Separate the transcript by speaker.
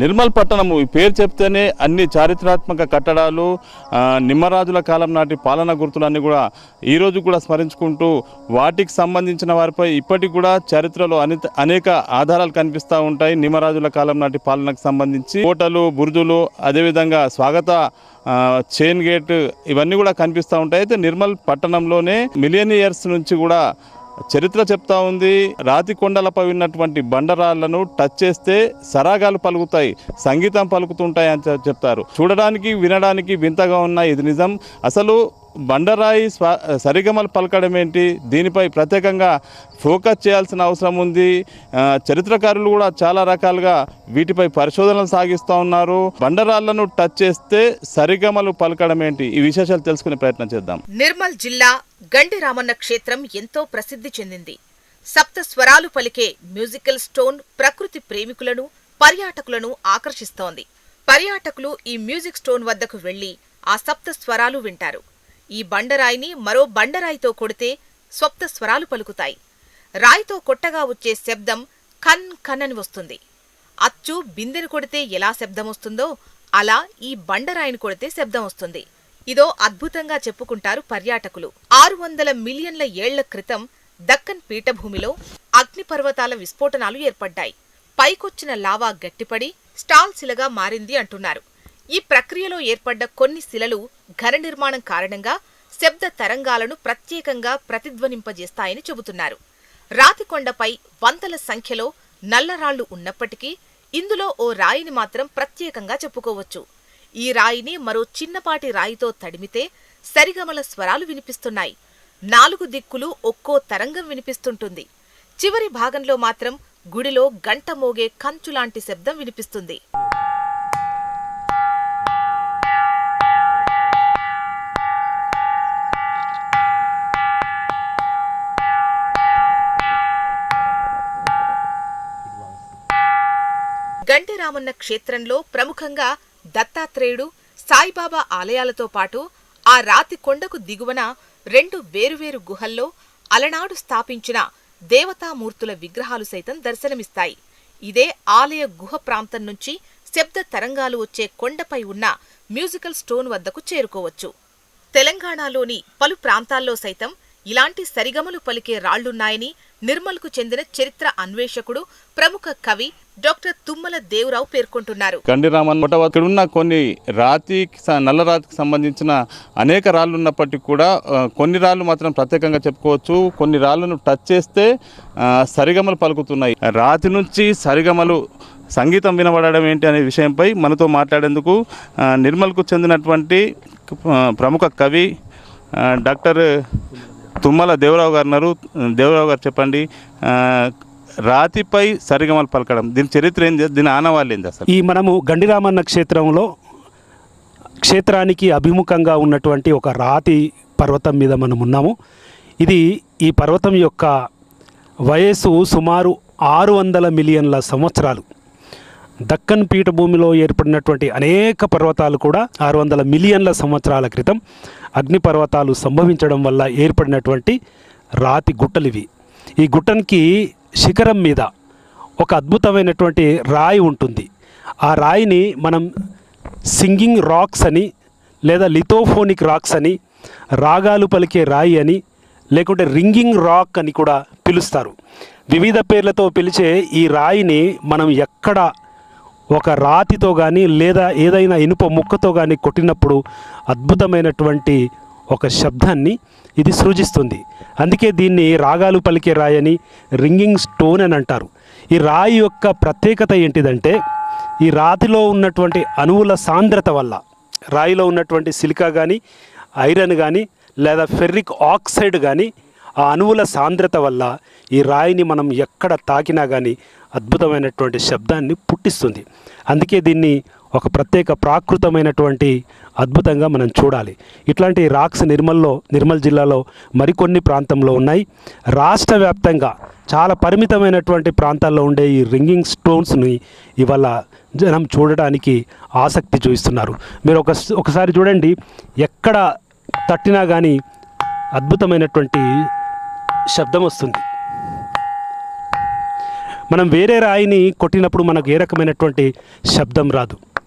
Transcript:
Speaker 1: నిర్మల్ పట్టణము ఈ పేరు చెప్తేనే అన్ని చారిత్రాత్మక కట్టడాలు నిమ్మరాజుల కాలం నాటి పాలన గుర్తులన్నీ కూడా ఈరోజు కూడా స్మరించుకుంటూ వాటికి సంబంధించిన వారిపై ఇప్పటికి కూడా చరిత్రలో అనేక ఆధారాలు కనిపిస్తూ ఉంటాయి. నిమ్మరాజుల కాలం నాటి పాలనకు సంబంధించి కోటలు, బురుజులు, అదేవిధంగా స్వాగత చైన్ గేట్ ఇవన్నీ కూడా కనిపిస్తూ ఉంటాయి. అయితే నిర్మల్ పట్టణంలోనే మిలియన్ ఇయర్స్ నుంచి కూడా చరిత్ర చెప్తా ఉంది. రాతి కొండలపై ఉన్నటువంటి బండరాళ్లను టచ్ చేస్తే సరాగాలు పలుకుతాయి, సంగీతం పలుకుతుంటాయి అని చెప్తారు. చూడడానికి వినడానికి వింతగా ఉన్నాయి, ఇది నిజం. అసలు బండరాయి సరిగమలు పలకడం ఏంటి, దీనిపై ప్రత్యేకంగా ఫోకస్ చేయాల్సిన అవసరం ఉంది. చరిత్రకారులు కూడా చాలా రకాలుగా వీటిపై పరిశోధనలు సాగిస్తూ ఉన్నారు. బండరాళ్లను టచ్ చేస్తే సరిగమలు పలకడం ఏంటి, ఈ విశేషాలు తెలుసుకునే ప్రయత్నం చేద్దాం.
Speaker 2: నిర్మల్ జిల్లా గండి రామన్న క్షేత్రం ఎంతో ప్రసిద్ధి చెందింది. సప్త స్వరాలు పలికే మ్యూజికల్ స్టోన్ ప్రకృతి ప్రేమికులను, పర్యాటకులను ఆకర్షిస్తోంది. పర్యాటకులు ఈ మ్యూజిక్ స్టోన్ వద్దకు వెళ్లి ఆ సప్త స్వరాలు వింటారు. ఈ బండరాయిని మరో బండరాయితో కొడితే సప్త స్వరాలు పలుకుతాయి. రాయితో కొట్టగా వచ్చే శబ్దం ఖన్ ఖన్ అని వస్తుంది. అచ్చు బిందెను కొడితే ఎలా శబ్దం వస్తుందో అలా ఈ బండరాయిని కొడితే శబ్దం వస్తుంది. ఇదో అద్భుతంగా చెప్పుకుంటారు పర్యాటకులు. 600 మిలియన్ల ఏళ్ల క్రితం దక్కన్ పీఠభూమిలో అగ్నిపర్వతాల విస్ఫోటనాలు ఏర్పడ్డాయి. పైకొచ్చిన లావా గట్టిపడి స్టాల్ శిలగా మారింది అంటున్నారు. ఈ ప్రక్రియలో ఏర్పడ్డ కొన్ని శిలలు ఘన నిర్మాణం కారణంగా శబ్ద తరంగాలను ప్రత్యేకంగా ప్రతిధ్వనింపజేస్తాయని చెబుతున్నారు. రాతికొండపై వందల సంఖ్యలో నల్లరాళ్లు ఉన్నప్పటికీ ఇందులో ఓ రాయిని మాత్రం ప్రత్యేకంగా చెప్పుకోవచ్చు. ఈ రాయిని మరో చిన్నపాటి రాయితో తడిమితే సరిగమల స్వరాలు వినిపిస్తున్నాయి. 4 దిక్కులు ఒక్కో తరంగం వినిపిస్తుంటుంది. చివరి భాగంలో మాత్రం గుడిలో గంట మోగే కంచులాంటి శబ్దం వినిపిస్తుంది. గండి రామన్న క్షేత్రంలో ప్రముఖంగా దత్తాత్రేయుడు, సాయిబాబా ఆలయాలతో పాటు ఆ రాతి కొండకు దిగువన 2 వేరువేరు గుహల్లో అలనాడు స్థాపించిన దేవతామూర్తుల విగ్రహాలు సైతం దర్శనమిస్తాయి. ఇదే ఆలయ గుహ ప్రాంతం నుంచి శబ్ద తరంగాలు వచ్చే కొండపై ఉన్న మ్యూజికల్ స్టోన్ వద్దకు చేరుకోవచ్చు. తెలంగాణలోని పలు ప్రాంతాల్లో సైతం ఇలాంటి సరిగమలు పలికే రాళ్లున్నాయని నిర్మల్కు చెందిన చరిత్ర అన్వేషకుడు, ప్రముఖ కవి డాక్టర్ తుమ్మల దేవరావు పేర్కొంటున్నారు.
Speaker 1: గండి రామన్న ఇక్కడున్న కొన్ని నల్ల రాతికి సంబంధించిన అనేక రాళ్ళు ఉన్నప్పటికీ కూడా కొన్ని రాళ్ళు మాత్రం ప్రత్యేకంగా చెప్పుకోవచ్చు. కొన్ని రాళ్లను టచ్ చేస్తే సరిగమలు పలుకుతున్నాయి. రాతి నుంచి సరిగమలు, సంగీతం వినబడడం ఏంటి అనే విషయంపై మనతో మాట్లాడేందుకు నిర్మల్కు చెందినటువంటి ప్రముఖ కవి డాక్టర్ తుమ్మల దేవరావు గారు ఉన్నారు. దేవరావు గారు, చెప్పండి, రాతిపై సరిగమలు పలకడం, దీని చరిత్ర ఏంది, దీని ఆనవాళ్ళు ఏంది అసలు?
Speaker 3: ఈ మనము గండి రామన్న క్షేత్రానికి అభిముఖంగా ఉన్నటువంటి ఒక రాతి పర్వతం మీద మనం ఉన్నాము. ఈ పర్వతం యొక్క వయస్సు సుమారు 600 మిలియన్ల సంవత్సరాలు. దక్కన్ పీఠభూమిలో ఏర్పడినటువంటి అనేక పర్వతాలు కూడా 600 మిలియన్ల సంవత్సరాల క్రితం అగ్నిపర్వతాలు సంభవించడం వల్ల ఏర్పడినటువంటి రాతి గుట్టలివి. ఈ గుట్టనికి శిఖరం మీద ఒక అద్భుతమైనటువంటి రాయి ఉంటుంది. ఆ రాయిని మనం సింగింగ్ రాక్స్ అని, లేదా లిథోఫోనిక్ రాక్స్ అని, రాగాలు పలికే రాయి అని, లేకుంటే రింగింగ్ రాక్ అని కూడా పిలుస్తారు. వివిధ పేర్లతో పిలిచే ఈ రాయిని మనం ఎక్కడ ఒక రాతితో కానీ లేదా ఏదైనా ఇనుప ముక్కతో కానీ కొట్టినప్పుడు అద్భుతమైనటువంటి ఒక శబ్దాన్ని ఇది సృజిస్తుంది. అందుకే దీన్ని రాగాలు పలికే రాయి అని, రింగింగ్ స్టోన్ అని అంటారు. ఈ రాయి యొక్క ప్రత్యేకత ఏంటిదంటే, ఈ రాతిలో ఉన్నటువంటి అణువుల సాంద్రత వల్ల, రాయిలో ఉన్నటువంటి సిలికా కానీ, ఐరన్ కానీ, లేదా ఫెర్రిక్ ఆక్సైడ్ కానీ, ఆ అణువుల సాంద్రత వల్ల ఈ రాయిని మనం ఎక్కడ తాకినా కానీ అద్భుతమైనటువంటి శబ్దాన్ని పుట్టిస్తుంది. అందుకే దీన్ని ఒక ప్రత్యేక ప్రాకృతమైనటువంటి అద్భుతంగా మనం చూడాలి. ఇట్లాంటి రాక్స్ నిర్మల్ జిల్లాలో మరికొన్ని ప్రాంతంలో ఉన్నాయి. రాష్ట్ర వ్యాప్తంగా చాలా పరిమితమైనటువంటి ప్రాంతాల్లో ఉండే ఈ రింగింగ్ స్టోన్స్ని ఇవాళ జనం చూడడానికి ఆసక్తి చూపిస్తున్నారు. మీరు ఒకసారి చూడండి, ఎక్కడ తట్టినా కానీ అద్భుతమైనటువంటి శబ్దం వస్తుంది. మనం వేరే రాయిని కొట్టినప్పుడు మనకు ఏ రకమైనటువంటి శబ్దం రాదు.